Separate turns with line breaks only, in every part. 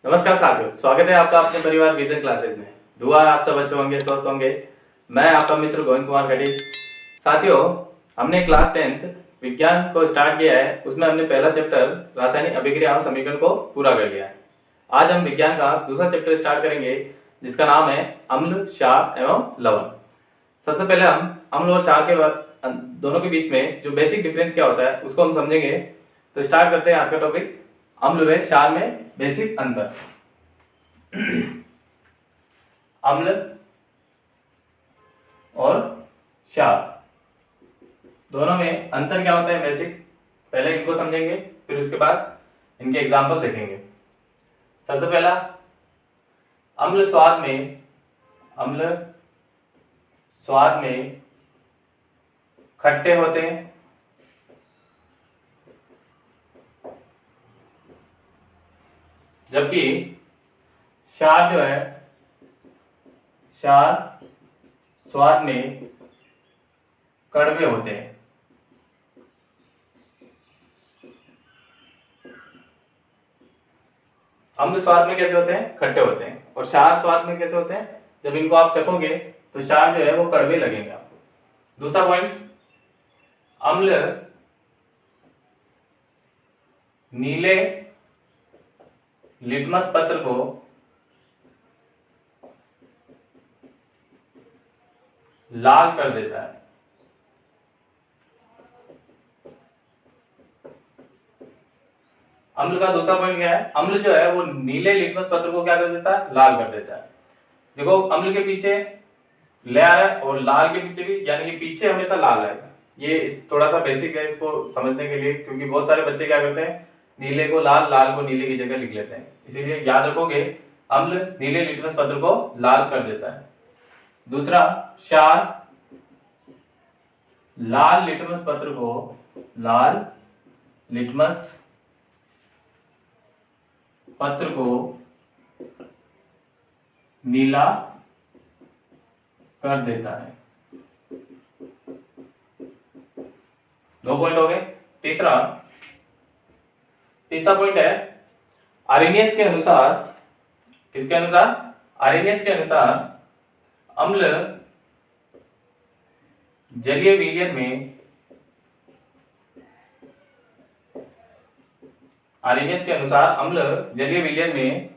नमस्कार साथियों, स्वागत है आपका अपने परिवार विजन क्लासेस में। दुआ है आप सब अच्छे होंगे, स्वस्थ होंगे। मैं आपका मित्र गोविंद कुमार घटी। साथियों, हमने क्लास 10th विज्ञान को स्टार्ट किया है। उसमें हमने पहला चैप्टर रासायनिक अभिक्रिया और समीकरण को पूरा कर लिया है। आज हम विज्ञान का दूसरा चैप्टर स्टार्ट करेंगे जिसका नाम है अम्ल, क्षार एवं लवण। सबसे पहले हम अम्ल और क्षार के दोनों के बीच में जो बेसिक डिफरेंस क्या होता है उसको हम समझेंगे। तो स्टार्ट करते हैं आज का टॉपिक, अम्ल व क्षार में बेसिक अंतर। अम्ल और क्षार दोनों में अंतर क्या होता है बेसिक, पहले इनको समझेंगे, फिर उसके बाद इनके एग्जाम्पल देखेंगे। सबसे पहला, अम्ल स्वाद में खट्टे होते हैं, जबकि क्षार जो है, क्षार स्वाद में कड़वे होते हैं। अम्ल स्वाद में कैसे होते हैं? खट्टे होते हैं। और क्षार स्वाद में कैसे होते हैं? जब इनको आप चखोगे तो क्षार जो है वो कड़वे लगेंगे आपको। दूसरा पॉइंट, अम्ल नीले लिटमस पत्र को लाल कर देता है। अम्ल का दूसरा पॉइंट क्या है? अम्ल जो है वो नीले लिटमस पत्र को क्या कर देता है? लाल कर देता है। देखो, अम्ल के पीछे ले आ रहा है और लाल के पीछे भी, यानी कि पीछे हमेशा लाल आएगा। ये थोड़ा सा बेसिक है इसको समझने के लिए, क्योंकि बहुत सारे बच्चे क्या करते हैं, नीले को लाल, लाल को नीले की जगह लिख लेते हैं। इसीलिए याद रखोगे, अम्ल नीले लिटमस पत्र को लाल कर देता है। दूसरा, क्षार लाल लिटमस पत्र को, लाल लिटमस पत्र को नीला कर देता है। दो पॉइंट हो गए। तीसरा पॉइंट है, आर्हेनियस के अनुसार, किसके अनुसार? आर्हेनियस के अनुसार अम्ल जलीय विलयन में, आर्हेनियस के अनुसार अम्ल जलीय विलयन में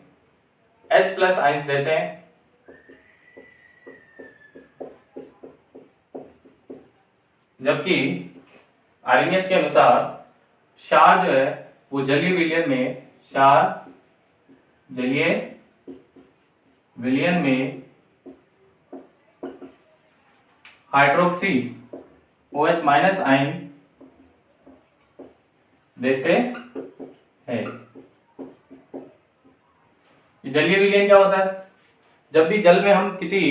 H+ आयंस देते हैं, जबकि आर्हेनियस के अनुसार क्षार जो है वो जलीय विलयन में, क्षार जलीय विलयन में हाइड्रोक्सी OH- आयन देते हैं। जलीय विलयन क्या होता है? जब भी जल में हम किसी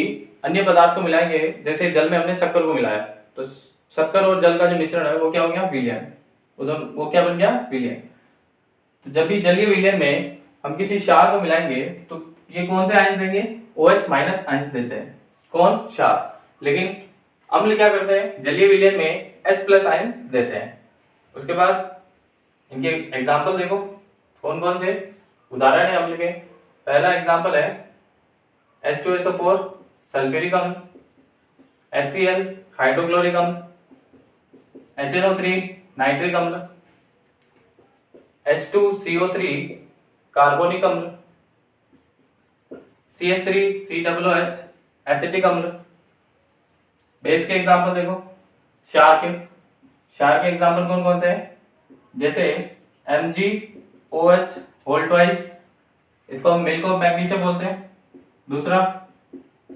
अन्य पदार्थ को मिलाएंगे, जैसे जल में हमने शक्कर को मिलाया, तो शक्कर और जल का जो मिश्रण है वो क्या हो गया? विलयन। वो क्या बन गया? विलयन। तो जब भी जलीय विलयन में हम किसी क्षार को मिलाएंगे तो ये कौन से आयन देंगे? OH- आयंस देते हैं। कौन? क्षार। लेकिन अम्ल क्या करते हैं? जलीय विलयन में H+ आयंस देते हैं। उसके बाद इनके एग्जाम्पल देखो, कौन कौन से उदाहरण है अम्ल के। पहला एग्जाम्पल है H2SO4 सल्फ्यूरिक अम्ल, HCl हाइड्रोक्लोरिक अम्ल, HNO3 नाइट्रिक अम्ल, H2CO3 कार्बोनिक अम्ल, CH3COOH एसिटिक अम्ल। बेस के एग्जाम्पल देखो, क्षार के एग्जाम्पल कौन कौन से हैं? जैसे MgOH होल ट्वाइस, इसको हम मिल्क ऑफ मैग्नीशियम बोलते हैं। दूसरा,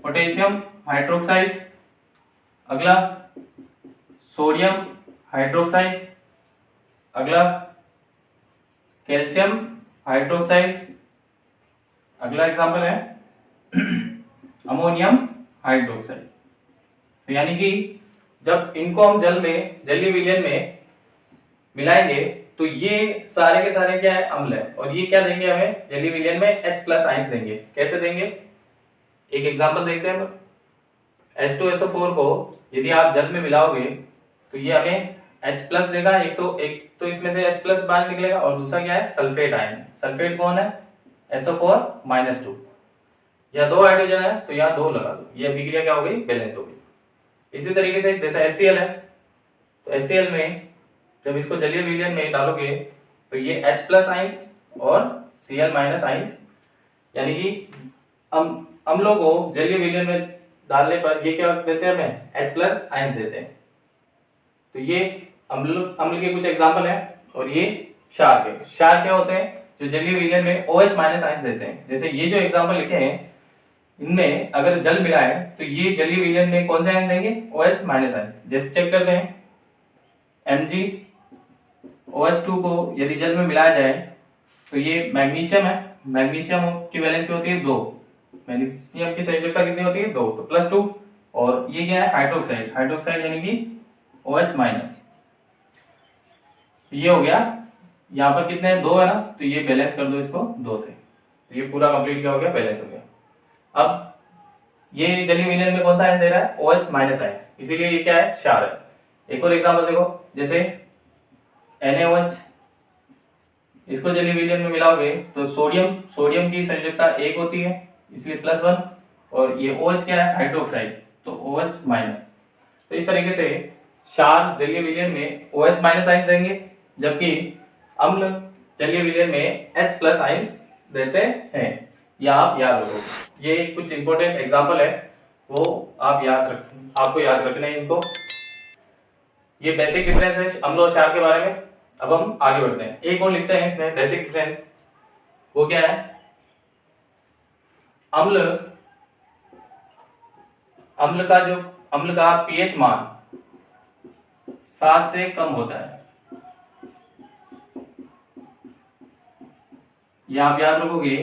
पोटेशियम हाइड्रोक्साइड। अगला, सोडियम हाइड्रोक्साइड। अगला, कैल्शियम हाइड्रोक्साइड। अगला एग्जाम्पल है अमोनियम हाइड्रोक्साइड। तो यानी कि जब इनको हम जल में, जलीय विलयन में मिलाएंगे तो ये सारे के सारे क्या है? अम्ल है। और ये क्या देंगे हमें? जलीय विलयन में H+ आयंस देंगे। कैसे देंगे? एक एग्जांपल देखते हैं। H2SO4 को यदि आप जल में मिलाओगे तो ये हमें H+ देगा। एक तो इसमें से H+ बाहर निकलेगा, और दूसरा क्या है? Sulphate ion. सल्फेट कौन है? SO4-2। या 2 हाइड्रोजन है तो यहाँ 2 लगा दो, ये अभिक्रिया क्या हो गई, बैलेंस हो गई। इसी तरीके से जैसे HCl है तो HCl में जब इसको जलीय विलयन में डालोगे तो ये H+ आइंस और Cl- आइंस, यानी कि अम्लों को जलीय विलयन में डालने पर ये क्या देते हैं, हमें H+ आइंस देते हैं। तो ये अम्ल के कुछ एग्जाम्पल हैं। और ये क्षार के, क्षार क्या होते हैं, जो जलीय विलयन में OH- आइंस देते हैं। जैसे ये जो एग्जाम्पल लिखे हैं इनमें अगर जल मिला है तो ये जलीय विलयन में कौन से आयन देंगे, OH- आयन। जैसे चेक करते हैं MgOH2 को यदि जल में मिलाया जाए तो ये मैग्नीशियम है, मैग्नीशियम की वैलेंसी होती है 2, मैग्नीशियम की संयोजकता कितनी होती है 2, तो +2। और ये क्या है, हाइड्रोक्साइड, हाइड्रोक्साइड यानी कि OH-। ये हो गया, यहाँ पर कितने हैं, 2 है ना, तो ये बैलेंस कर दो इसको 2 से, तो ये पूरा कंप्लीट क्या हो गया, बैलेंस हो गया। अब ये जलीय विलयन में कौन सा आयन दे रहा है, OH- आयन, इसीलिए ये क्या है, क्षार है। एक और एग्जांपल देखो, जैसे NaOH, इसको जलीय विलयन में मिलाओगे तो सोडियम की संयोजकता 1 होती है, इसलिए +1। और ये OH क्या है, हाइड्रोक्साइड, तो OH-। तो इस तरीके से क्षार जलीय विलयन में OH- आयंस देंगे, जबकि अम्ल जलीय विलयन में H+ आयंस देते हैं। या आप याद रखो, ये कुछ इंपॉर्टेंट एग्जांपल है, वो आपको याद रखने हैं इनको। ये बेसिक डिफरेंस है अम्ल और क्षार के बारे में। अब हम आगे बढ़ते हैं, एक और लिखते हैं इसमें बेसिक डिफरेंस। वो क्या है, अम्ल का पीएच मान 7 से कम होता है। ये आप याद रखोगे,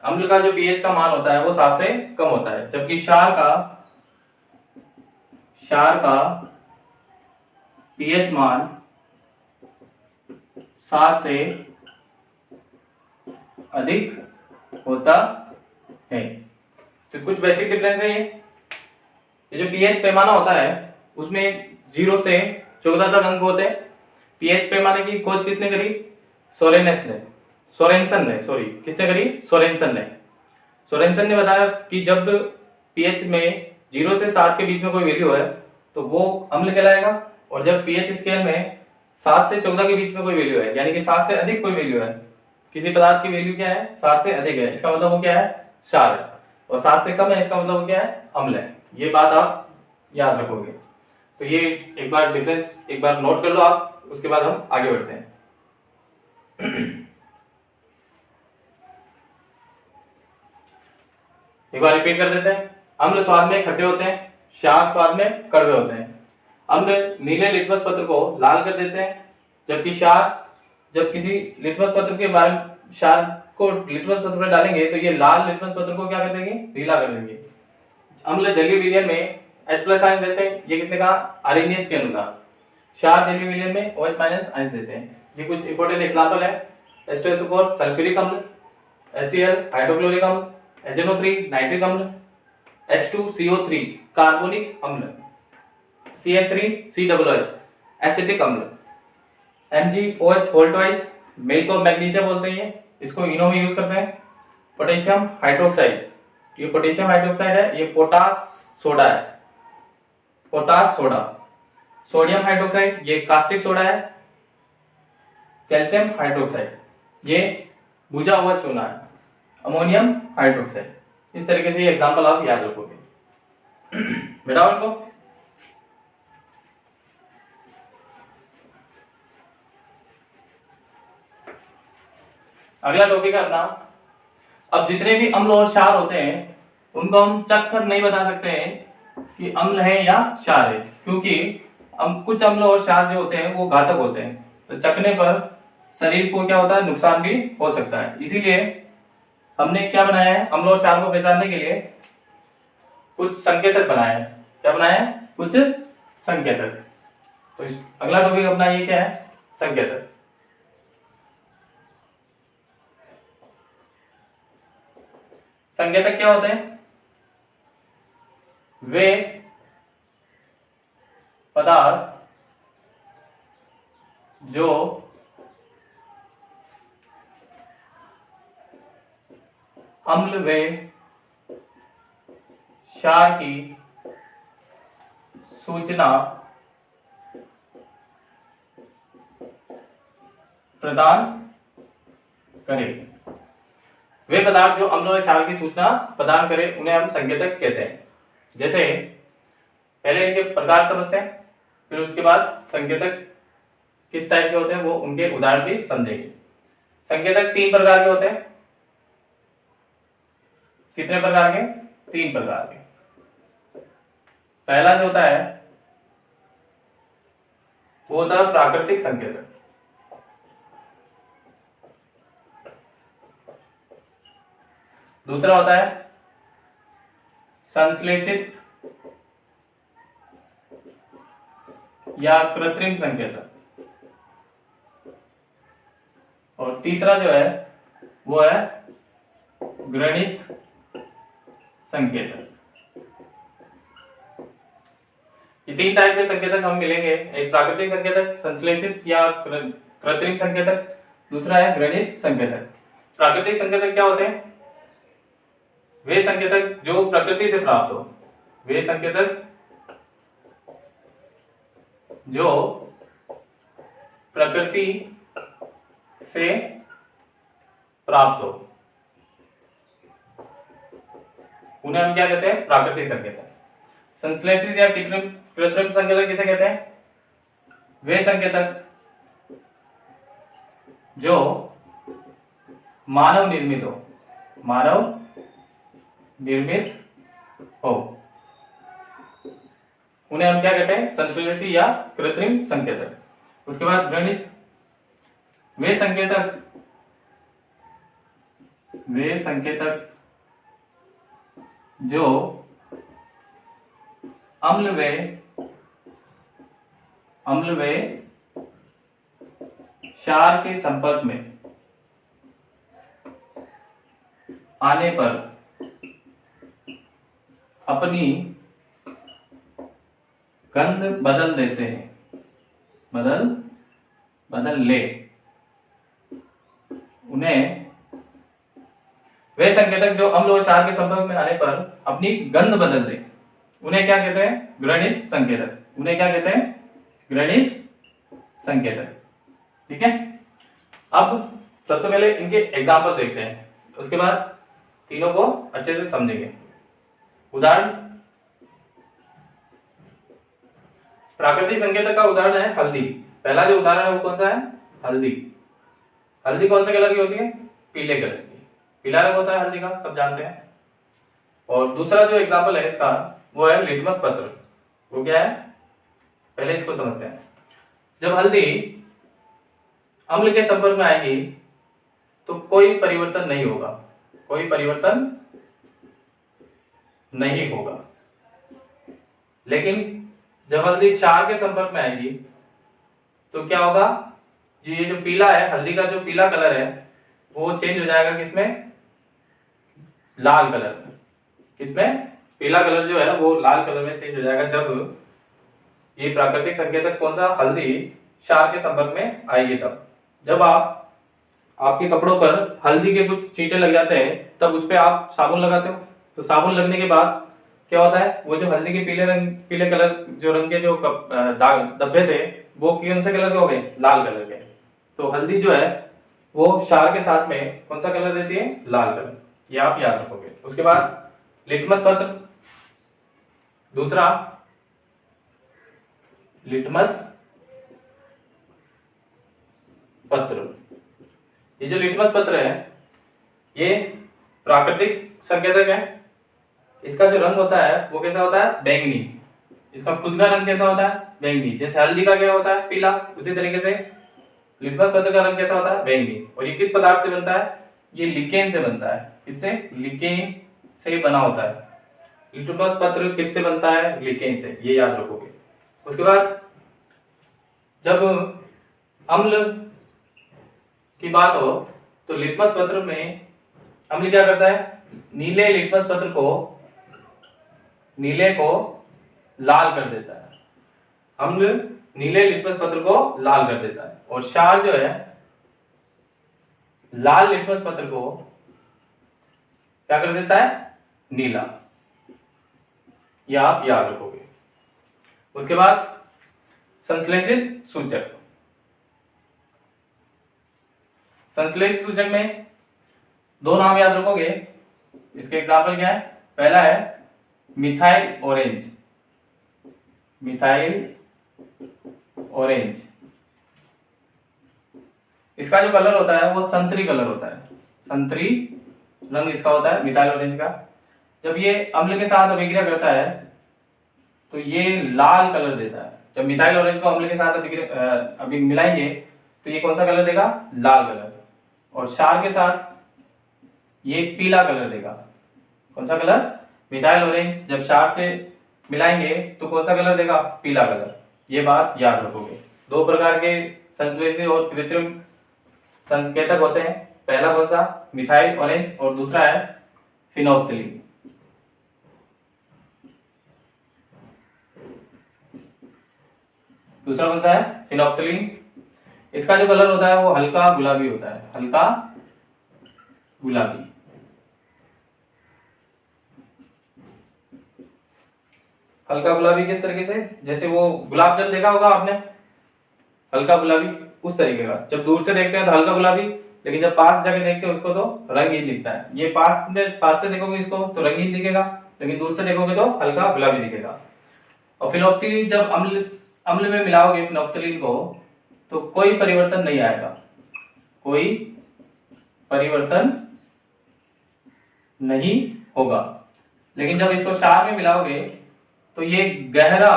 अम्ल का जो पीएच का मान होता है वो 7 से कम होता है, जबकि क्षार का पीएच मान 7 से अधिक होता है। तो कुछ बेसिक डिफरेंस है ये जो पीएच पैमाना होता है उसमें 0 से 14 तक अंक होते हैं। पीएच पैमाने की खोज किसने करी, सोरेनसन ने बताया कि जब पीएच में 0 से 7 के बीच में कोई वैल्यू है तो वो अम्ल कहलाएगा, और जब पीएच स्केल में 7 से 14 के बीच में कोई वैल्यू है, यानी कि 7 से अधिक कोई वैल्यू है, किसी पदार्थ की वैल्यू क्या है, 7 से अधिक है, इसका मतलब वो क्या है, क्षार है। और 7 से कम है, इसका मतलब वो क्या है, अम्ल है। ये बात आप याद रखोगे। तो ये एक बार डिफरेंस एक बार नोट कर लो आप, उसके बाद हम आगे बढ़ते हैं। एक बार रिपीट कर देते हैं। अम्ल स्वाद में खट्टे होते हैं, क्षार स्वाद में कड़वे होते हैं। अम्ल नीले लिटमस पत्र को लाल कर देते हैं, जबकि क्षार जब किसी लिटमस पत्र के बारे में क्षार को लिटमस पत्र पर डालेंगे तो ये लाल लिटमस पत्र को क्या कर देंगे, नीला कर देंगे। अम्ल जलीय विलयन में H+ आयन देते हैं, ये किसने कहा, आर्हेनियस के अनुसार। क्षार जलीय विलयन में OH- आयन देते हैं। ये कुछ इंपॉर्टेंट एग्जांपल है, H2SO4 सल्फ्यूरिक अम्ल, HCl हाइड्रोक्लोरिक अम्ल, HNO3 नाइट्रिक अम्ल, H2CO3 कार्बोनिक अम्ल, CH3COOH एसिटिक अम्ल, MgOH whole twice milk of magnesia बोलते हैं, इसको इनो में यूज करते हैं। पोटेशियम हाइड्रोक्साइड, ये पोटेशियम हाइड्रोक्साइड है, ये पोटास सोडा है, पोटास सोडा। सोडियम हाइड्रोक्साइड, ये कास्टिक सोडा है। कैल्शियम हाइड्रोक्साइड, ये बुझा हुआ चूना है। Ammonium hydroxide. इस तरीके से ये एग्जांपल आप याद रखोगे। मिटाओ इनको। अगला टॉपिक है अपना, अब जितने भी अम्ल और क्षार होते हैं उनको हम चख कर नहीं बता सकते हैं कि अम्ल है या क्षार है, क्योंकि कुछ अम्ल और क्षार जो होते हैं वो घातक होते हैं, तो चखने पर शरीर को क्या होता है, नुकसान भी हो सकता है। इसीलिए हमने क्या बनाया है, अम्ल और क्षार को पहचानने के लिए कुछ संकेतक बनाए हैं। क्या बनाया है, कुछ संकेतक। तो अगला टॉपिक अपना ये क्या है, संकेतक। संकेतक क्या होते हैं, वे पदार्थ जो अम्ल व क्षार की सूचना प्रदान करे। वे पदार्थ जो अम्ल और क्षार की सूचना प्रदान करे उन्हें हम संकेतक कहते हैं। जैसे पहले इनके प्रकार समझते हैं, फिर उसके बाद संकेतक किस टाइप के होते हैं वो उनके उदाहरण भी समझेंगे। संकेतक 3 प्रकार के होते हैं। कितने प्रकार के? 3 प्रकार के। पहला जो होता है वो होता है प्राकृतिक संकेतक। दूसरा होता है संश्लेषित या कृत्रिम संकेतक, और तीसरा जो है वो है गणित संकेतक। ये 3 टाइप के संकेतक हम मिलेंगे। एक प्राकृतिक संकेतक, संश्लेषित या कृत्रिम संकेतक, दूसरा है गणित संकेतक। प्राकृतिक संकेतक क्या होते हैं? वे संकेतक जो प्रकृति से प्राप्त हो, वे संकेतक जो प्रकृति से प्राप्त हो, उन्हें हम क्या कहते हैं? प्राकृतिक संकेतक। संश्लेषित या कृत्रिम संकेतक किसे कहते हैं? वे संकेतक जो मानव निर्मित हो, मानव निर्मित हो, उन्हें हम क्या कहते हैं? संश्लेषित या कृत्रिम संकेतक। उसके बाद गणित, वे संकेतक जो अम्ल व क्षार के संपर्क में आने पर अपनी गंध बदल देते हैं, बदल ले, उन्हें वे संकेतक जो अम्ल और क्षार के संपर्क में आने पर अपनी गंध बदल दे, उन्हें क्या कहते हैं? गणित संकेतक। उन्हें क्या कहते हैं? गणित संकेतक। ठीक है। अब सबसे पहले इनके एग्जाम्पल देखते हैं, उसके बाद तीनों को अच्छे से समझेंगे। उदाहरण, प्राकृतिक संकेतक का उदाहरण है हल्दी। पहला जो उदाहरण है वो कौन सा है? हल्दी। हल्दी कौन से कलर की होती है? पीले कलर की। पीला रंग होता है हल्दी का, सब जानते हैं। और दूसरा जो एग्जाम्पल है इसका वो है लिटमस पत्र। वो क्या है? पहले इसको समझते हैं। जब हल्दी अम्ल के संपर्क में आएगी तो कोई परिवर्तन नहीं होगा, कोई परिवर्तन नहीं होगा। लेकिन जब हल्दी क्षार के संपर्क में आएगी तो क्या होगा? ये जो पीला है, हल्दी का जो पीला कलर है वो चेंज हो जाएगा किसमें? लाल कलर में। किसमें? पीला कलर जो है वो लाल कलर में चेंज हो जाएगा जब ये प्राकृतिक संकेतक कौन सा? हल्दी क्षार के संपर्क में आएगी। तब जब आपके कपड़ों पर हल्दी के कुछ चींटे लग जाते हैं तब उस पर आप साबुन लगाते हो, तो साबुन लगने के बाद क्या होता है? वो जो हल्दी के पीले कलर जो रंग के जो धब्बे थे वो कौन से कलर के हो गए? लाल कलर के। तो हल्दी जो है वो क्षार के साथ में कौन सा कलर देती है? लाल कलर। ये आप याद रखोगे। उसके बाद लिटमस पत्र। दूसरा लिटमस पत्र। ये जो लिटमस पत्र है ये प्राकृतिक संकेतक है। इसका जो रंग होता है वो कैसा होता है? बैंगनी। इसका खुद का रंग कैसा होता है? बैंगनी। जैसे हल्दी का क्या होता है? पीला, उसी तरीके से लिटमस पत्र का रंग कैसा होता है? बैंगनी। और ये किस पदार्थ से बनता है? ये लिकेन से बनता है। किससे? लिकेन से बना होता है। लिटमस पत्र किससे बनता है? लिकेन से। ये याद रखोगे। उसके बाद जब अम्ल की बात हो तो लिटमस पत्र में अम्ल क्या करता है? नीले लिटमस पत्र को नीले को लाल कर देता है। अम्ल नीले लिटमस पत्र को लाल कर देता है। और क्षार जो है लाल लिटमस पत्र को क्या कर देता है, नीला। यह आप याद रखोगे। उसके बाद संश्लेषित सूचक। संश्लेषित सूचक में दो नाम याद रखोगे। इसके एग्जाम्पल क्या है, पहला है मिथाइल ऑरेंज। मिथाइल ऑरेंज, इसका जो कलर होता है वो संतरी कलर होता है। संतरी रंग इसका होता है मिथाइल ऑरेंज का। जब ये अम्ल के साथ अभिक्रिया करता है तो ये लाल कलर देता है। जब मिथाइल ऑरेंज को अम्ल के साथ अभी मिलाएंगे तो ये कौन सा कलर देगा, लाल कलर। और क्षार के साथ ये पीला कलर देगा। कौन सा कलर, मिथाइल ऑरेंज जब क्षार से मिलाएंगे तो कौन सा कलर देगा, पीला कलर। ये बात याद रखोगे। दो प्रकार के संश्लेषित और कृत्रिम संकेतक होते हैं। पहला कौन सा, मिथाइल ऑरेंज, और दूसरा है फिनोप्थिलीन। दूसरा कौन सा है, फिनोप्थिलीन। इसका जो कलर होता है वो हल्का गुलाबी होता है, हल्का गुलाबी। हल्का गुलाबी किस तरीके से, जैसे वो गुलाब जल देखा होगा आपने, हल्का गुलाबी उस तरीके का। जब दूर से देखते हैं तो हल्का गुलाबी, लेकिन जब पास जाके देखते हैं उसको तो रंगीन दिखता है। ये पास से देखोगे इसको तो रंगीन दिखेगा, लेकिन दूर से देखोगे तो हल्का गुलाबी दिखेगा। और फिनोप्थिलीन जब अम्ल में मिलाओगे फिनोप्थिलीन को तो कोई परिवर्तन नहीं आएगा, कोई परिवर्तन नहीं होगा। लेकिन जब इसको क्षार में मिलाओगे तो ये गहरा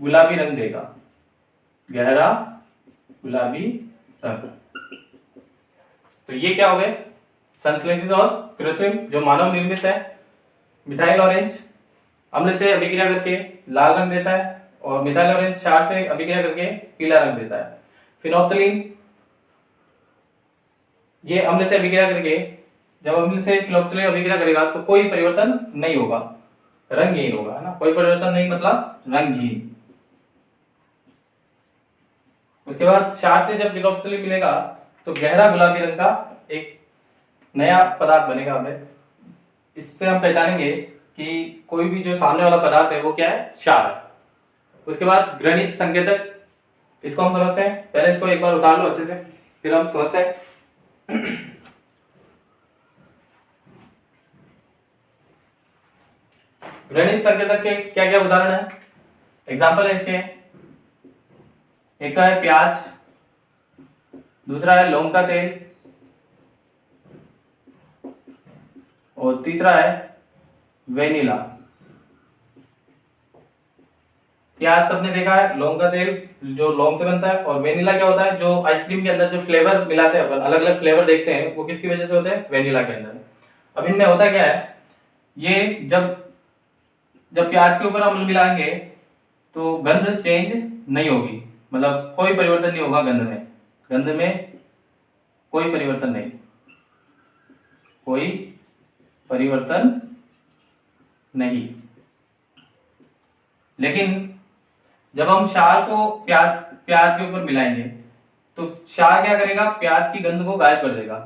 गुलाबी रंग देगा, गहरा गुलाबी रंग। तो ये क्या हो गए, संश्लेषित और कृत्रिम जो मानव निर्मित है। मिथाइल ऑरेंज अम्ल से अभिक्रिया करके लाल रंग देता है, और मिथाइल ऑरेंज क्षार से अभिक्रिया करके पीला रंग देता है। फिनोप्थिलीन ये अम्ल से अभिक्रिया करके, जब अम्ल से फिनोप्थिलीन अभिक्रिया करेगा तो कोई परिवर्तन नहीं होगा, रंगहीन होगा, है ना। कोई परिवर्तन नहीं मतलब रंगहीन। उसके बाद क्षार से जब फिनोप्थिलीन मिलेगा तो गहरा गुलाबी रंग का एक नया पदार्थ बनेगा हमें। इससे हम पहचानेंगे कि कोई भी जो सामने वाला पदार्थ है वो क्या है, क्षार है। उसके बाद ग्रनित संकेतक, इसको हम समझते हैं। पहले इसको एक बार उतार लो अच्छे से, फिर हम समझते हैं। ग्रनित संकेतक के क्या क्या उदाहरण है, एग्जाम्पल है इसके। एक तो है प्याज, दूसरा है लौंग का तेल, और तीसरा है वेनिला। प्याज सबने देखा है, लौंग का तेल जो लौंग से बनता है, और वेनिला क्या होता है, जो आइसक्रीम के अंदर जो फ्लेवर मिलाते हैं अपन, अलग अलग फ्लेवर देखते हैं, वो किसकी वजह से होते हैं, वेनिला के अंदर। अब इनमें होता क्या है, ये जब प्याज के ऊपर अम्ल मिलाएंगे तो गंध चेंज नहीं होगी, मतलब कोई परिवर्तन नहीं होगा गंध में। गंध में कोई परिवर्तन नहीं, कोई परिवर्तन नहीं। लेकिन जब हम क्षार को प्याज के ऊपर मिलाएंगे तो क्षार क्या करेगा, प्याज की गंध को गायब कर देगा।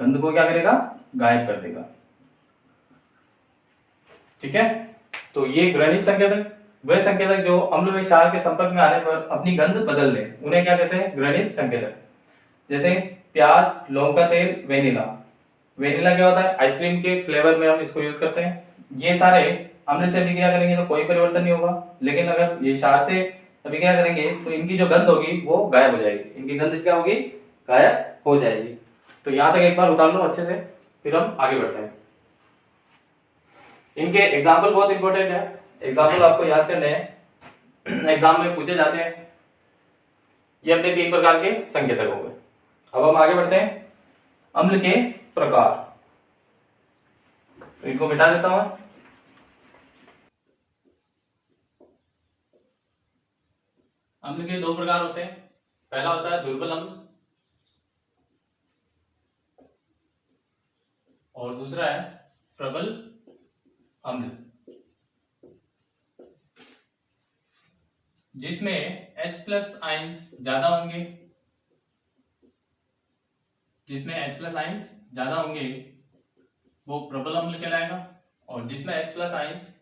गंध को क्या करेगा, गायब कर देगा। ठीक है। तो ये ग्रनित संकेतक, वे संकेतक जो अम्ल व क्षार के संपर्क में आने पर अपनी गंध बदल ले, उन्हें क्या कहते हैं, ग्रनित संकेतक। जैसे प्याज, लौंग का तेल, वेनिला। वेनिला क्या होता है, आइसक्रीम के फ्लेवर में हम इसको यूज करते हैं। ये सारे अम्ल से अभिक्रिया करेंगे तो कोई परिवर्तन नहीं होगा, लेकिन अगर ये क्षार से अभिक्रिया करेंगे तो इनकी जो गंध होगी वो गायब हो जाएगी। इनकी गंध क्या होगी, गायब हो जाएगी। तो यहां तक एक बार उतार लो अच्छे से, फिर हम आगे बढ़ते हैं। इनके एग्जाम्पल बहुत इंपॉर्टेंट है, एग्जाम्पल आपको याद करने हैं, एग्जाम में पूछे जाते हैं। ये अपने तीन प्रकार के संकेतक हो गए। अब हम आगे बढ़ते हैं, अम्ल के प्रकार। तो इनको मिटा देता हूं। अम्ल के दो प्रकार होते हैं। पहला होता है दुर्बल अम्ल, और दूसरा है प्रबल अम्ल, जिसमें H+ आयंस ज्यादा होंगे जिसमें H प्लस आइंस ज्यादा होंगे वो प्रबल अम्ल कहलाएगा, और जिसमें H प्लस आइंस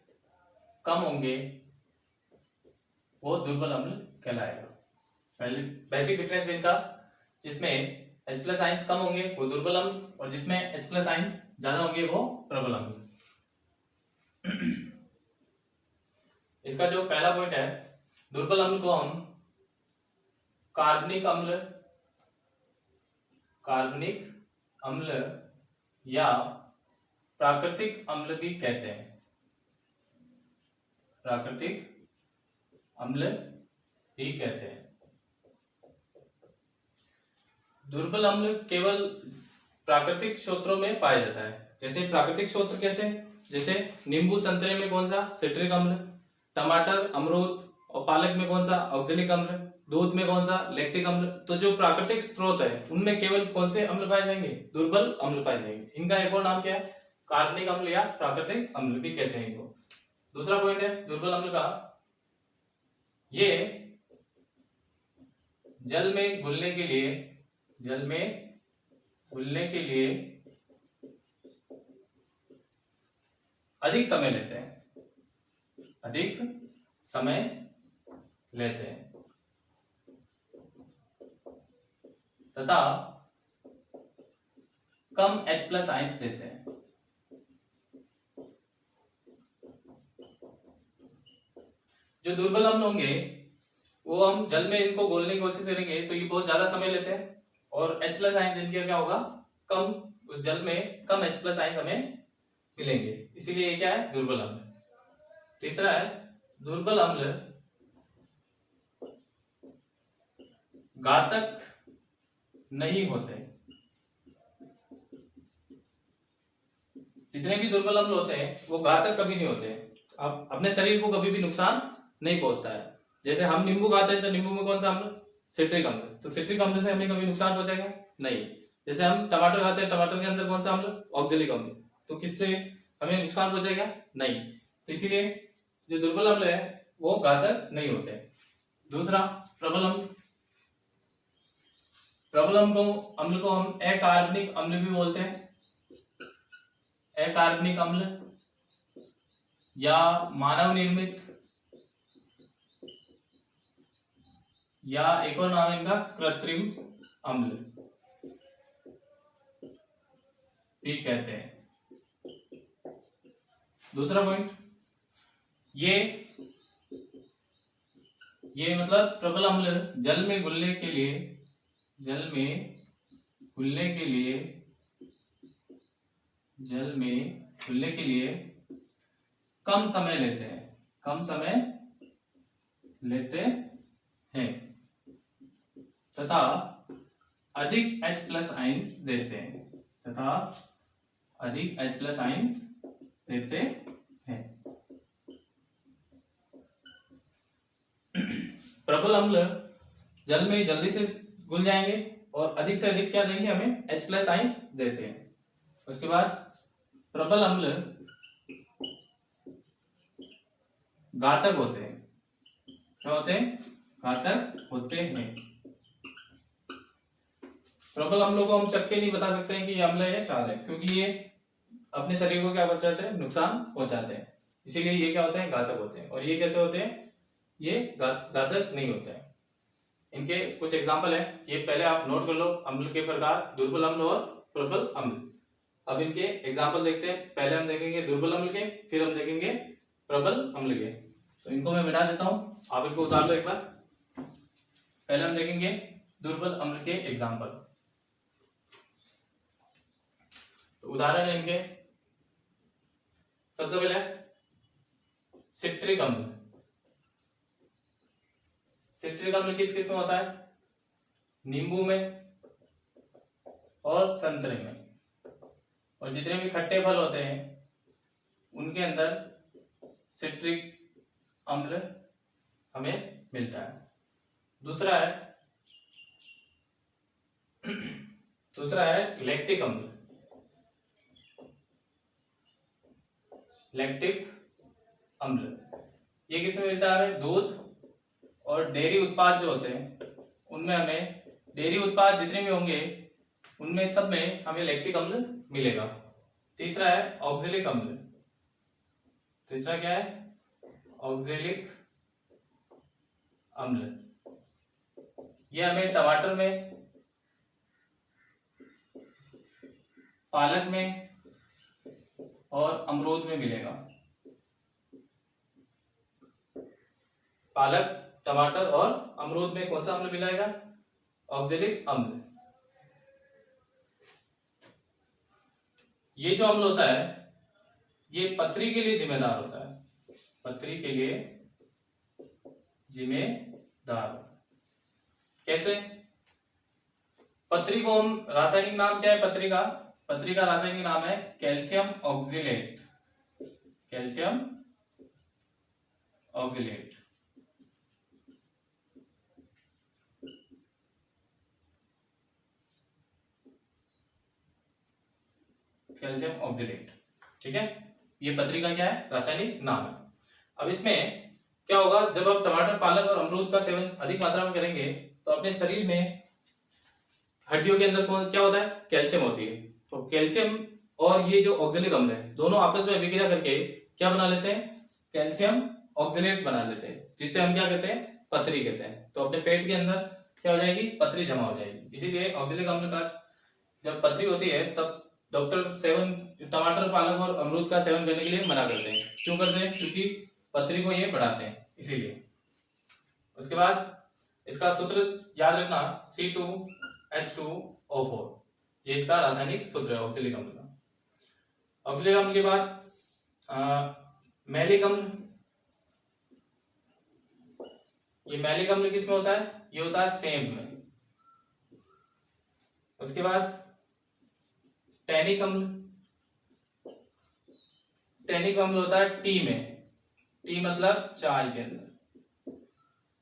कम होंगे वो दुर्बल अम्ल कहलाएगा। पहले बेसिक डिफरेंस इनका, जिसमें H प्लस आइंस कम होंगे वो दुर्बल अम्ल, और जिसमें H प्लस आइंस ज्यादा होंगे वो प्रबल अम्ल। इसका जो पहला पॉइंट है, दुर्बल अम्ल को हम कार्बनिक अम्ल या प्राकृतिक अम्ल भी कहते हैं। प्राकृतिक अम्ल भी कहते हैं। दुर्बल अम्ल केवल प्राकृतिक स्रोतों में पाया जाता है। जैसे प्राकृतिक स्रोत कैसे, जैसे नींबू संतरे में कौन सा, सिट्रिक अम्ल, टमाटर अमरूद और पालक में कौन सा, ऑक्जेलिक अम्ल, दूध में कौन सा, लैक्टिक अम्ल। तो जो प्राकृतिक स्रोत है उनमें केवल कौन से अम्ल पाए जाएंगे, दुर्बल अम्ल पाए जाएंगे। इनका एक और नाम क्या है, कार्बनिक अम्ल या प्राकृतिक अम्ल भी कहते हैं इनको। दूसरा पॉइंट है दुर्बल अम्ल का, ये जल में घुलने के लिए अधिक समय लेते हैं तथा कम H प्लस आइंस देते हैं। जो दुर्बल अम्ल होंगे वो हम जल में इनको घोलने की कोशिश करेंगे तो ये बहुत ज्यादा समय लेते हैं, और H प्लस आइंस इनके क्या होगा, कम, उस जल में कम H प्लस आइंस हमें मिलेंगे, इसीलिए ये क्या है, दुर्बल अम्ल। तीसरा है दुर्बल अम्ल घातक नहीं होते। जितने भी दुर्बल अम्ल होते हैं वो घातक कभी नहीं होते, अब अपने शरीर को कभी भी नुकसान नहीं पहुंचता है। जैसे हम नींबू खाते हैं तो नींबू में कौन सा अम्ल, सिट्रिक अम्ल, तो सिट्रिक अम्ल से हमें कभी नुकसान पहुंचेगा नहीं। जैसे हम टमाटर खाते हैं, टमाटर के अंदर कौन सा अम्ल, ऑक्जेलिक अम्ल, तो किससे हमें नुकसान पहुंचेगा नहीं। तो इसीलिए जो दुर्बल अम्ल है वो घातक नहीं होते। दूसरा प्रबल अम्ल, प्रबल अम्ल को हम अकार्बनिक अम्ल भी बोलते हैं। अकार्बनिक अम्ल या मानव निर्मित, या एक और नाम है इनका कृत्रिम अम्ल भी कहते हैं। दूसरा पॉइंट, ये मतलब प्रबल अम्ल जल में घुलने के लिए कम समय लेते हैं तथा अधिक H प्लस आइंस देते हैं। प्रबल अम्ल जल में जल्दी से घुल जाएंगे और अधिक से अधिक क्या देंगे, हमें H प्लस आइंस देते हैं। उसके बाद प्रबल अम्ल घातक होते हैं। क्या होते हैं, घातक होते हैं। प्रबल अम्लों को हम चक्के नहीं बता सकते हैं कि ये अम्ल है या क्षार है, क्योंकि ये अपने शरीर को क्या पहुंचाते हैं, नुकसान पहुंचाते हैं, इसीलिए ये क्या होते हैं, घातक होते हैं। और ये कैसे होते हैं, ये घातक नहीं होते हैं। इनके कुछ एग्जाम्पल है, ये पहले आप नोट कर लो, अम्ल के प्रकार, दुर्बल अम्ल और प्रबल अम्ल। अब इनके एग्जाम्पल देखते हैं। पहले हम देखेंगे दुर्बल अम्ल के, फिर हम देखेंगे प्रबल अम्ल के। तो इनको मैं मिटा देता हूं, आप इनको उतार लो एक बार। पहले हम देखेंगे दुर्बल अम्ल के एग्जाम्पल। तो उदाहरण है इनके, सबसे पहले सिट्रिक अम्ल। सिट्रिक अम्ल किस किस में होता है, नींबू में और संतरे में, और जितने भी खट्टे फल होते हैं उनके अंदर सिट्रिक अम्ल हमें मिलता है। दूसरा है लैक्टिक अम्ल। लैक्टिक अम्ल ये किसमें मिलता है, हमें दूध और डेयरी उत्पाद जो होते हैं उनमें, हमें डेयरी उत्पाद जितने भी होंगे उनमें सब में हमें लैक्टिक अम्ल मिलेगा। तीसरा है ऑक्जेलिक अम्ल। तीसरा क्या है? ऑक्जेलिक अम्ल। यह हमें टमाटर में, पालक में और अमरूद में मिलेगा। पालक, टमाटर और अमरूद में कौन सा अम्ल मिलेगा? ऑक्जेलिक अम्ल। ये जो अम्ल होता है ये पथरी के लिए जिम्मेदार होता है। पथरी के लिए जिम्मेदार होता है। कैसे? पथरी को हम, रासायनिक नाम क्या है पथरी का? पथरी का रासायनिक नाम है calcium oxalate. Calcium oxalate. Calcium oxalate, ठीक है। ये पथरी का क्या है? रासायनिक नाम है। अब इसमें क्या होगा, जब आप टमाटर, पालक और अमरूद का सेवन अधिक मात्रा में करेंगे तो अपने शरीर में हड्डियों के अंदर क्या होता है? कैल्शियम होती है। तो कैल्शियम और ये जो ऑक्जेलिक अम्ल है दोनों आपस में अभिक्रिया करके क्या बना लेते हैं? कैल्शियम ऑक्जेलेट बना लेते हैं, जिसे हम क्या कहते हैं? पथरी कहते हैं। तो अपने पेट के अंदर क्या हो जाएगी? पथरी जमा हो जाएगी। इसीलिए ऑक्जेलिक अम्ल का जब पथरी होती है तब डॉक्टर सेवन, टमाटर, पालक और अमरूद का सेवन करने के लिए मना करते हैं। क्यों करते हैं? क्योंकि पथरी को ये बढ़ाते हैं, इसीलिए। उसके बाद इसका सूत्र याद रखना, C2H2O4, ये इसका रासायनिक सूत्र है ऑक्जेलिक अम्ल का। ऑक्जेलिक अम्ल के बाद मैलिक अम्ल। ये मैलिक अम्ल किस में होता है? ये होता है सेम में। उसके बाद टैनिक अम्ल। टैनिक अम्ल होता है टी में। टी मतलब चाय के अंदर,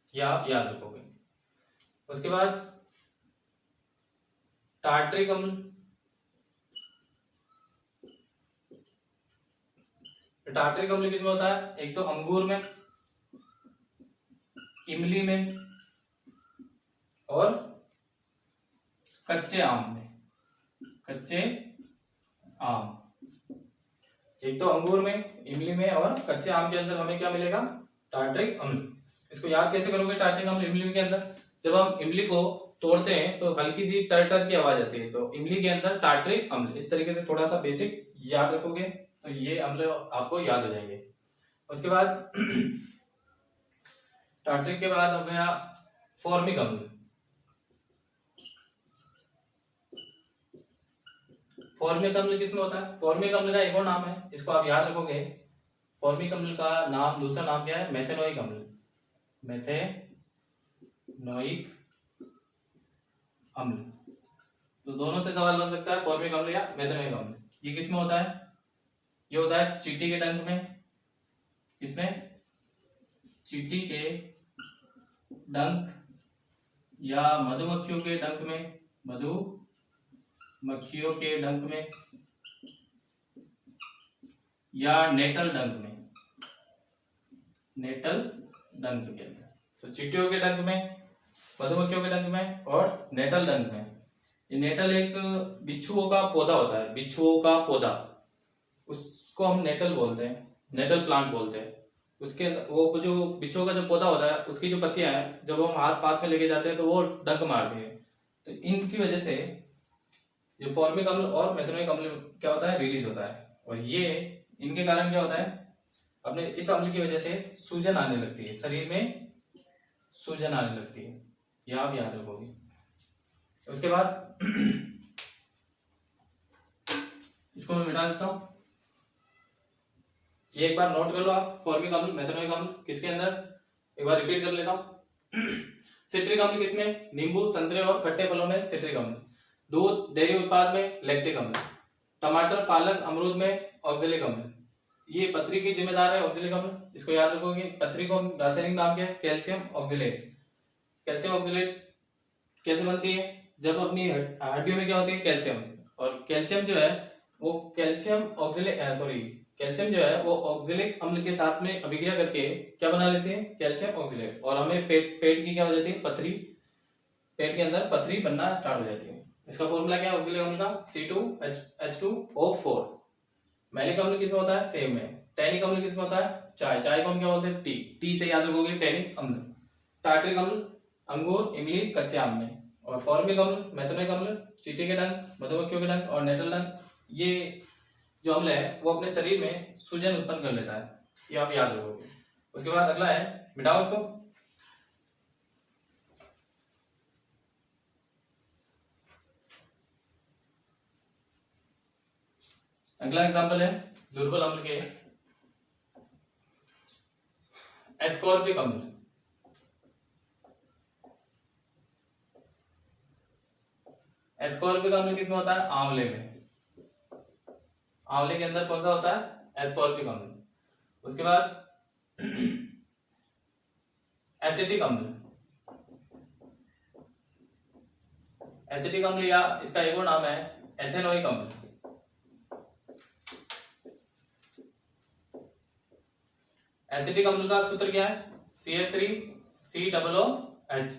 यह आप याद रखोगे। उसके बाद टार्ट्रिक अम्ल। टार्ट्रिक अम्ल किसमें होता है? एक तो अंगूर में, इमली में और कच्चे आम में। कच्चे आम, एक तो अंगूर में, इमली में और कच्चे आम के अंदर हमें क्या मिलेगा? टार्ट्रिक अम्ल। इसको याद कैसे करोगे टार्ट्रिक अम्ल इमली के अंदर? जब हम इमली को तोड़ते हैं तो हल्की सी टर टर की आवाज आती है, तो इमली के अंदर टार्ट्रिक अम्ल। इस तरीके से थोड़ा सा बेसिक याद रखोगे तो ये अम्ल आपको याद हो जाएंगे। उसके बाद टार्ट्रिक के बाद हो गया फॉर्मिक अम्ल। फॉर्मिक अम्ल किसमें होता है? फॉर्मिक अम्ल का एक और नाम है, इसको आप याद रखोगे। फॉर्मिक अम्ल का नाम, दूसरा नाम क्या है? मेथेनोइक अम्ल। मेथेनोइक अम्ल। तो दोनों से सवाल बन सकता है, फॉर्मिक अम्ल या मेथेनोइक अम्ल। ये किसमें होता है? ये होता है चींटी के डंक में। इसमें चींटी के डंक या मधुमक्खियों के डंक में, मधुमक्खियों के डंक में या नेटल डंक में, नेटल डंक के अंदर। तो चींटियों के डंक में, मधुमक्खियों के डंक में और नेटल डंक में। ये नेटल एक बिच्छुओं का पौधा होता है, बिच्छुओं का पौधा, उसको हम नेटल बोलते हैं, नेटल प्लांट बोलते हैं। उसके वो जो बिच्छुओं का जो पौधा होता है उसकी जो पत्तियां हैं जब हम हाथ पास में लेके जाते हैं तो वो डंक मारती है। तो इनकी वजह से जो फॉर्मिक अम्ल और मेथेनोइक अम्ल क्या होता है? रिलीज होता है। और ये इनके कारण क्या होता है? अपने इस अम्ल की वजह से सूजन आने लगती है, शरीर में सूजन आने लगती है, यह आप याद रखोगे। उसके बाद इसको मैं मिटा देता हूं, ये एक बार नोट कर लो आप। फॉर्मिक अम्ल, मेथेनोइक अम्ल किसके अंदर? एक बार रिपीट कर लेता हूं। सिट्रिक अम्ल किसमें? नींबू, संतरे और खट्टे फलों में सिट्रिक अम्ल। दूध, डेयरी उत्पाद में लैक्टिक अम्ल। टमाटर, पालक, अमरूद में ऑक्जेलिक अम्ल। ये पथरी की जिम्मेदार है ऑक्जेलिक अम्ल, इसको याद रखोगे। पथरी को रासायनिक नाम क्या है? Calcium oxalate. कैल्शियम ऑक्जेलेट कैसे बनती है? जब अपनी हड्डियों में क्या होती है? कैल्शियम। और कैल्शियम जो है वो कैल्शियम जो है वो ऑक्जेलिक अम्ल के साथ में अभिक्रिया करके क्या बना लेते हैं? Calcium oxalate. और हमें पेट की क्या हो जाती है? पथरी, पेट के अंदर पथरी बनना स्टार्ट हो जाती है। इसका फॉर्मूला क्या है ऑक्सिलिक अम्ल का? C2H2O4। मैलिक अम्ल किसमें होता है? सेम में। टैनिक अम्ल किसमें होता है? चाय। चाय को हम क्या बोलते हैं? टी। टी से याद रखोगे टैनिक अम्ल। टार्ट्रिक अम्ल अंगूर, इमली, कच्चे आम में। और फॉर्मिक अम्ल, मेथनोइक अम्ल चींटी के डंक, मधुमक्खियों के डंक और नेटल डंक। ये जो अम्ल है वो अपने शरीर में सूजन उत्पन्न कर लेता है, ये आप याद रखोगे। उसके बाद अगला है, मिटाओ इसको। अगला एग्जांपल है दुर्बल अम्ल के, एस्कॉर्बिक अम्ल। एस्कॉर्बिक अम्ल किसमें होता है? आंवले में। आंवले के अंदर कौन सा होता है? एस्कॉर्बिक अम्ल। उसके बाद एसिटिक अम्ल। एसिटिक अम्ल या इसका एक और नाम है एथेनोइक अम्ल। एसिटिक अम्ल का सूत्र क्या है? CH3COOH।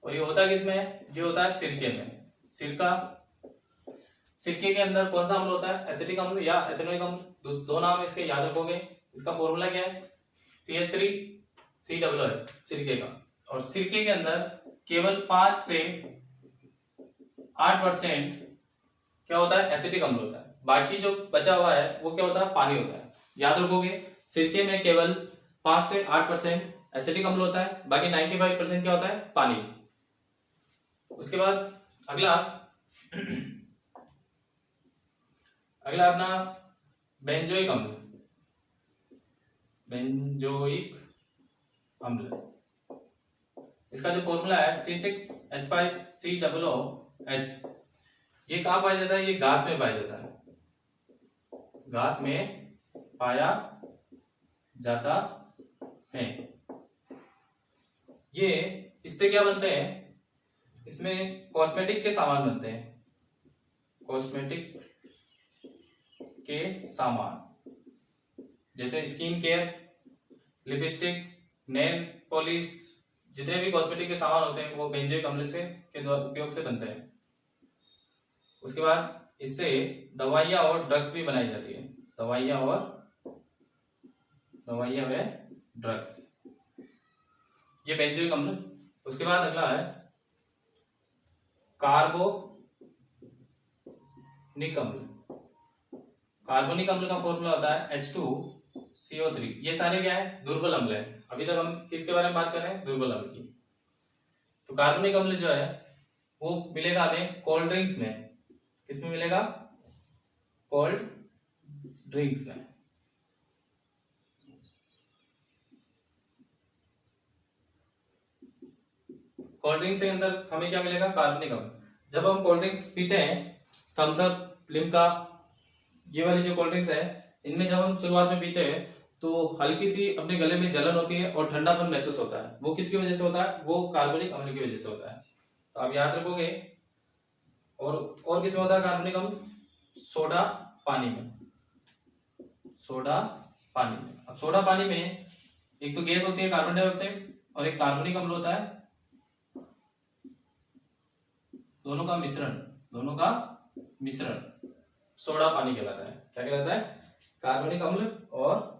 और ये होता है किसमें? ये होता है सिरके में। सिरका, सिरके के अंदर कौन सा अम्ल होता है? एसिटिक अम्ल या एथेनोइक अम्ल। दो नाम इसके याद रखोगे। इसका फॉर्मूला क्या है? CH3COOH सिरके का। और सिरके के अंदर केवल 5 से 8% क्या होता है? एसिटिक अम्ल होता है। बाकी जो बचा हुआ है वो क्या होता है? पानी होता है। याद रखोगे, सिरके में केवल 5 से 8% एसिटिक अम्ल होता है, बाकी 95% क्या होता है? पानी। उसके बाद अगला अगला अपना बेंजोइक अम्ल। बेंजोइक अम्ल, इसका जो फॉर्मूला है C6H5COOH। ये कहाँ पाया जाता है? ये घास में पाया जाता है। घास में पाया जाता है। ये इससे क्या बनते हैं? इसमें कॉस्मेटिक के सामान बनते हैं। कॉस्मेटिक के सामान जैसे skin care, lipstick, nail polish, जितने भी कॉस्मेटिक के सामान होते हैं वो बेंजोइक अम्ल से के उपयोग से बनते हैं। उसके बाद इससे दवाइयां और ड्रग्स भी बनाई जाती है। दवाइयां व ड्रग्स, ये बेंजोइक अम्ल। उसके बाद अगला है कार्बोनिक अम्ल। कार्बोनिक अम्ल का फॉर्मूला होता है H2CO3। ये सारे क्या है? दुर्बल अम्ल है। अभी तक हम किसके बारे में बात कर रहे हैं? दुर्बल अम्ल की। तो कार्बोनिक अम्ल जो है वो मिलेगा हमें कोल्ड ड्रिंक्स में। किसमें मिलेगा? कोल्ड ड्रिंक्स में। कोल्ड ड्रिंक्स के अंदर हमें क्या मिलेगा? कार्बनिक अम्ल। जब हम कोल्ड ड्रिंक्स पीते हैं, थम्स अप, लिम्का, ये वाली जो कोल्ड ड्रिंक्स है, इनमें जब हम शुरुआत में पीते हैं तो हल्की सी अपने गले में जलन होती है और ठंडापन महसूस होता है। वो किसकी वजह से होता है? वो कार्बनिक अम्ल की वजह से होता है। तो आप याद रखोगे। और किसमें होता है कार्बनिक अम्ल? सोडा पानी में। सोडा पानी में। अब सोडा पानी में एक तो गैस होती है कार्बन डाइऑक्साइड और एक कार्बनिक अम्ल होता है। दोनों का मिश्रण सोडा पानी कहलाता है। क्या कहलाता है? कार्बनिक अम्ल और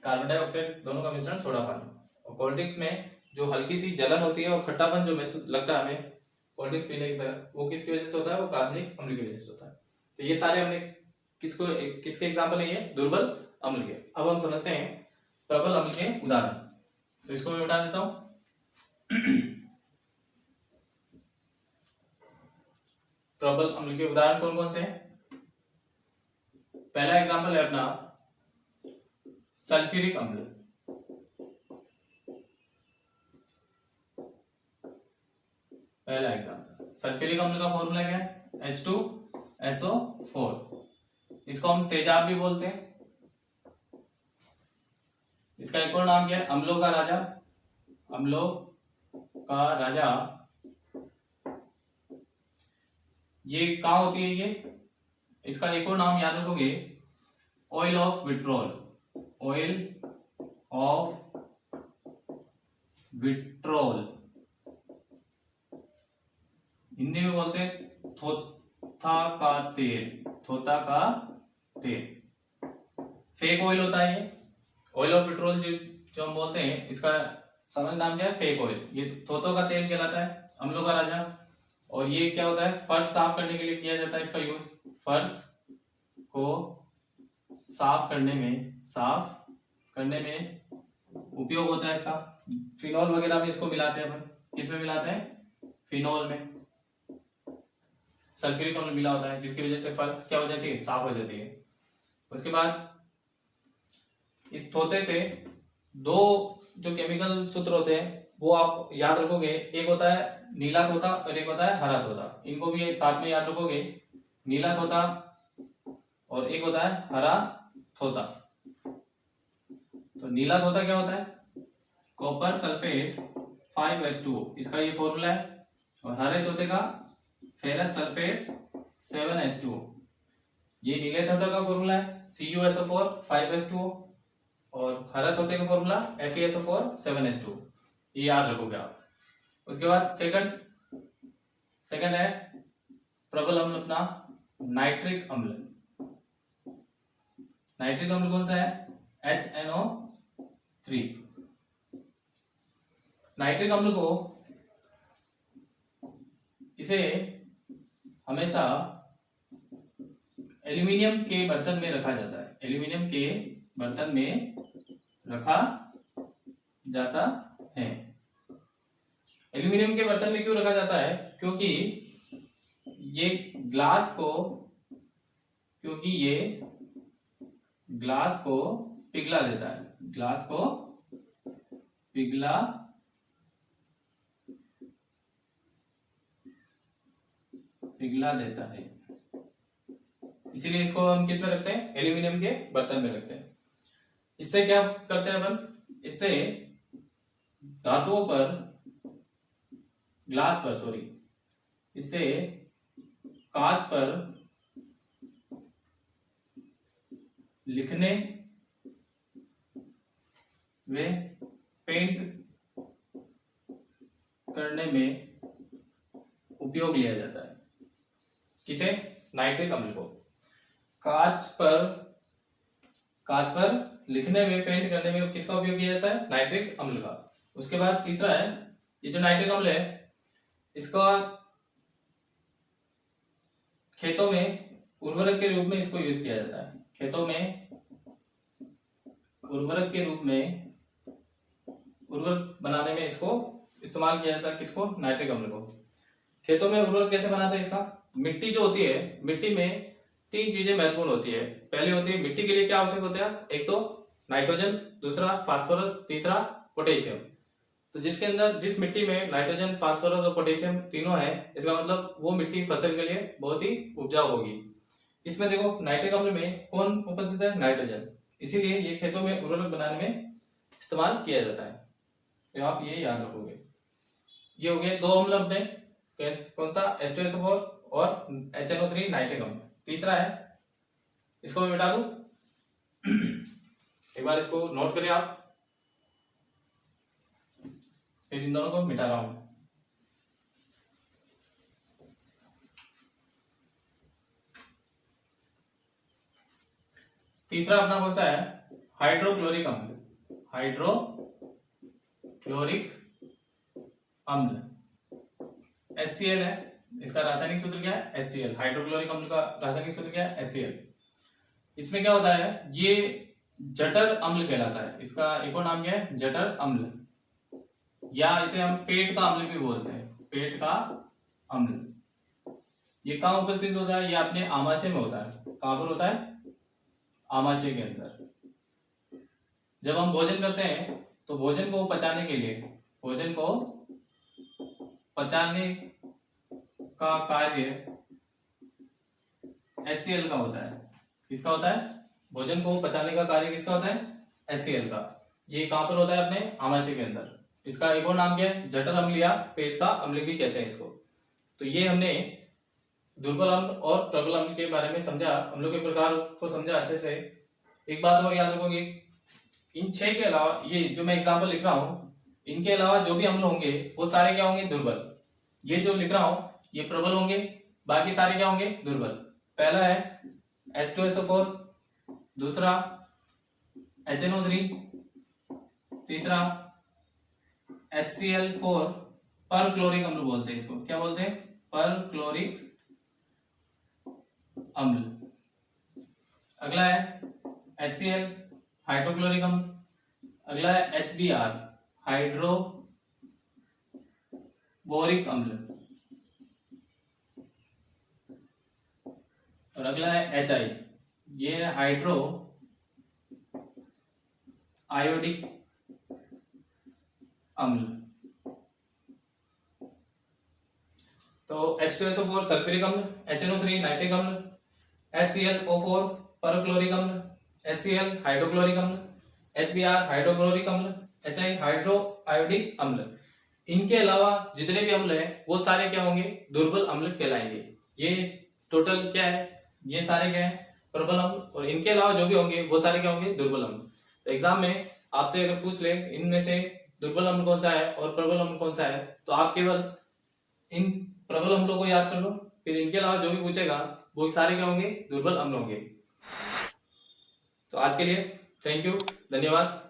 कार्बन डाइऑक्साइड दोनों का मिश्रण सोडा पानी। और कोल्ड ड्रिंक्स में जो हल्की सी जलन होती है और खट्टापन जो महसूस लगता है हमें कोल्ड ड्रिंक्स पीने के बाद, वो किसकी वजह से होता है? वो कार्बनिक अम्ल की वजह से होता है। तो ये सारे हमने किसके एग्जाम्पल है? ये दुर्बल अम्ल के। अब हम समझते हैं प्रबल अम्ल के उदाहरण। तो इसको मैं बता देता हूं। प्रबल अम्ल के उदाहरण कौन कौन से हैं? पहला एग्जाम्पल है अपना सल्फ्यूरिक अम्ल। पहला एग्जाम्पल सल्फ्यूरिक अम्ल का फॉर्मूला क्या है? H2SO4। इसको हम तेजाब भी बोलते हैं। इसका एक और नाम क्या है? अम्लों का राजा। अम्लों का राजा। ये कहाँ होती है? ये इसका एक और नाम याद रखोगे, oil of vitriol. Oil of vitriol Hindi में बोलते हैं थोथा का तेल, थोथा का तेल। फेक ऑयल होता है ये, ऑयल ऑफ पेट्रोल जो हम बोलते हैं, इसका समझ नाम क्या है, फेक ऑयल। ये थोथों का तेल कहलाता है, अम्लों का राजा। और ये क्या होता है, फर्श साफ करने के लिए किया जाता है इसका यूज। फर्श को साफ करने में उपयोग होता है इसका। फिनॉल वगैरह में इसको मिलाते हैं अपन। किसमें मिलाते हैं, फिनॉल में सल्फ्यूरिक अम्ल मिला होता है, जिसकी वजह से फर्श क्या हो जाती है, साफ हो जाती है। उसके बाद इस थोथे से दो जो केमिकल सूत्र होते हैं वो आप याद रखोगे, एक होता है नीला तोता और एक होता है हरा तोता। इनको भी साथ में याद रखोगे, नीला तोता और एक होता है हरा तोता। तो नीला तोता क्या होता है, कॉपर सल्फेट 5s2, इसका ये फॉर्मूला है। और हरे तोते का फेरस सल्फेट 7s2, ये नीले तोते का फॉर्मूला है CuSO4 5s2, और हरा तोते का फॉर्मूला FeSO4 7s2। ये याद रखोगे आप। उसके बाद सेकंड है प्रबल अम्ल अपना नाइट्रिक अम्ल। नाइट्रिक अम्ल कौन सा है, HNO3। नाइट्रिक अम्ल को इसे हमेशा एल्यूमिनियम के बर्तन में रखा जाता है, एल्यूमिनियम के बर्तन में रखा जाता है। एल्यूमिनियम के बर्तन में क्यों रखा जाता है, क्योंकि ये ग्लास को पिघला देता है, ग्लास को पिघला देता है। इसीलिए इसको हम किस में रखते हैं, एल्यूमिनियम के बर्तन में रखते हैं। इससे क्या करते हैं अपन, इससे धातुओं पर, ग्लास पर सॉरी, इससे कांच पर लिखने व पेंट करने में उपयोग लिया जाता है। किसे, नाइट्रिक अम्ल को। कांच पर लिखने में पेंट करने में किसका उपयोग किया जाता है, नाइट्रिक अम्ल का। उसके बाद तीसरा है, ये जो नाइट्रिक अम्ल है इसका खेतों में उर्वरक के रूप में इसको यूज किया जाता है। खेतों में उर्वरक के रूप में, उर्वरक बनाने में इसको इस्तेमाल किया जाता है। किसको, नाइट्रिक अम्ल को। खेतों में उर्वरक कैसे बनाते हैं इसका, मिट्टी जो होती है, मिट्टी में 3 चीजें महत्वपूर्ण होती है। पहली होती है, मिट्टी के लिए क्या आवश्यक होता है, एक तो नाइट्रोजन, दूसरा फास्फोरस, तीसरा पोटेशियम। तो जिस मिट्टी में नाइट्रोजन, फास्फोरस और पोटेशियम तीनों है, इसका मतलब वो मिट्टी फसल के लिए बहुत ही उपजाऊ होगी। इसमें देखो नाइट्रिक अम्ल में कौन उपस्थित है, नाइट्रोजन, इसीलिए ये खेतों में उर्वरक बनाने में इस्तेमाल किया जाता है। तो आप ये याद रखोगे। ये हो गए 2 अम्ल अपने, कौन सा, H2SO4 और HNO3 नाइट्रिक अम्ल। तीसरा है, इसको मैं मिटा दूं एक बार इसको नोट करिए आप, फिर इन दोनों को मिटा रहा हूं। तीसरा अपना कौन सा है, हाइड्रोक्लोरिक अम्ल। हाइड्रोक्लोरिक अम्ल HCl है, इसका रासायनिक सूत्र क्या है, HCl। हाइड्रोक्लोरिक अम्ल का रासायनिक सूत्र क्या है, HCl। इसमें क्या होता है, ये जठर अम्ल कहलाता है। इसका एक और नाम क्या है, जठर अम्ल, या इसे हम पेट का अम्ल भी बोलते हैं, पेट का अम्ल। ये कहाँ उपस्थित होता है, ये अपने आमाशय में होता है। कहां पर होता है, आमाशय के अंदर। जब हम भोजन करते हैं तो भोजन को पचाने के लिए, भोजन को पचाने का कार्य HCl का होता है। किसका होता है, भोजन को पचाने का कार्य किसका होता है, HCl का। ये कहां पर होता है, अपने आमाशय के अंदर। इसका एक और नाम क्या है, जठर अम्ल या पेट का अम्ल भी कहते हैं इसको। तो ये हमने दुर्बल अम्ल और प्रबल अम्ल के बारे में समझा, अम्लों के प्रकार को समझा अच्छे से। एक बात और याद रखोगे, इन 6 के अलावा, ये जो मैं एग्जाम्पल लिख रहा हूं, इनके अलावा जो भी अम्ल होंगे वो सारे क्या होंगे, दुर्बल। ये जो लिख रहा हूं ये प्रबल होंगे, बाकी सारे क्या होंगे, दुर्बल। पहला है H2SO4, दूसरा HNO3, तीसरा HCl4, पर क्लोरिक अम्ल बोलते हैं इसको, क्या बोलते हैं, पर क्लोरिक अम्ल। अगला है HCl, हाइड्रोक्लोरिक अम्ल। अगला है HBr, हाइड्रोबोरिक अम्ल। और अगला है HI, ये है हाइड्रो आयोडिक अम्ल। तो H2SO4 सल्फ्यूरिक अम्ल, HNO3 नाइट्रिक अम्ल, HClO4 परक्लोरिक अम्ल, HCl हाइड्रोक्लोरिक अम्ल, HBr हाइड्रोक्लोरिक अम्ल, HI हाइड्रो आयोडिक अम्ल। इनके अलावा जितने भी अम्ल हैं वो सारे क्या होंगे, दुर्बल अम्ल कहलाएंगे। ये टोटल क्या है, ये सारे क्या है, प्रबल अम्ल, और इनके अलावा जो भी होंगे वो सारे क्या होंगे, दुर्बल अम्ल। तो एग्जाम में आपसे अगर पूछ ले इनमें से दुर्बल अम्ल कौन सा है और प्रबल अम्ल कौन सा है, तो आप केवल इन प्रबल अम्लों को याद कर लो, फिर इनके अलावा जो भी पूछेगा वो सारे क्या होंगे, दुर्बल अम्ल होंगे। तो आज के लिए थैंक यू, धन्यवाद।